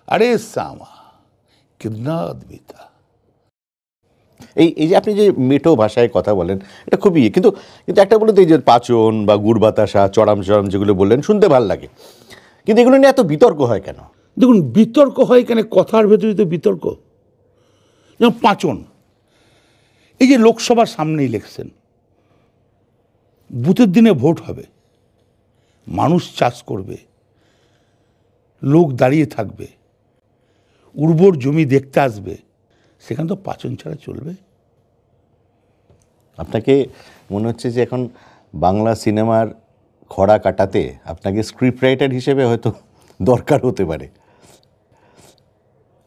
আরে সামা কিতনা আদমি থা। এই যে আপনি যে মেটো ভাষায় কথা বলেন এটা খুবই কিন্তু কিন্তু একটা বলে তো এই যে পাচন বা গুড় বাতাসা চড়াম চড়াম যেগুলো বললেন শুনতে ভালো লাগে, কিন্তু এগুলো নিয়ে এত বিতর্ক হয় কেন? দেখুন, বিতর্ক হয় কেন? কথার ভেতরে তো বিতর্ক। যেমন পাচন, এই যে লোকসভার সামনে ইলেকশন, বুথের দিনে ভোট হবে, মানুষ চাষ করবে, লোক দাঁড়িয়ে থাকবে, উর্বর জমি দেখতে আসবে, সেখানে তো পাচন ছাড়া চলবে? আপনাকে মনে হচ্ছে যে এখন বাংলা সিনেমার খরা কাটাতে আপনাকে স্ক্রিপ্ট রাইটার হিসেবে হয়তো দরকার হতে পারে।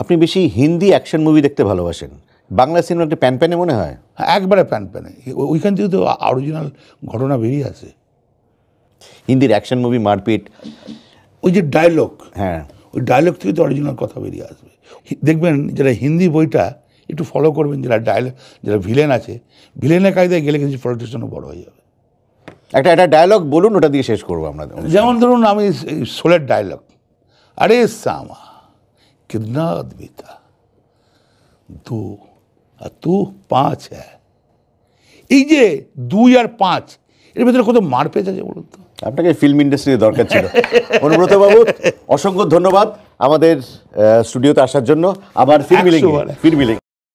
আপনি বেশি হিন্দি অ্যাকশন মুভি দেখতে ভালোবাসেন, বাংলা সিনেমা একটা প্যান প্যানে মনে হয়? একবারে প্যান প্যানে, ওইখান থেকে তো অরিজিনাল ঘটনা বেরিয়ে আসে। হিন্দির অ্যাকশন মুভি মারপিট, ওই যে ডায়লগ, হ্যাঁ ওই ডায়লগ থেকে তো অরিজিনাল কথা বেরিয়ে আসবে। দেখবেন যারা হিন্দি বইটা একটু ফলো করবেন, যারা ডায়লগ, যারা ভিলেন আছে, ভিলেনের কায়দায় গেলে কিছু পলিটিশিয়ানও বড় হয়ে যাবে। একটা ডায়লগ বলুন, ওটা দিয়ে শেষ করবো আমরা। যেমন ধরুন, আমি শোলের ডায়লগ, আরে সামা কিতনা আদমি থা, দু আর তু পাঁচ হ্যাঁ। এই যে 2 আর 5, এর ভেতরে কত মারপেচ আছে বলুন তো। আপনাকে ফিল্ম ইন্ডাস্ট্রিতে দরকার ছিল। অনুব্রত বাবু, অসংখ্য ধন্যবাদ আমাদের স্টুডিওতে আসার জন্য। আবার ফির মিলেঙ্গে।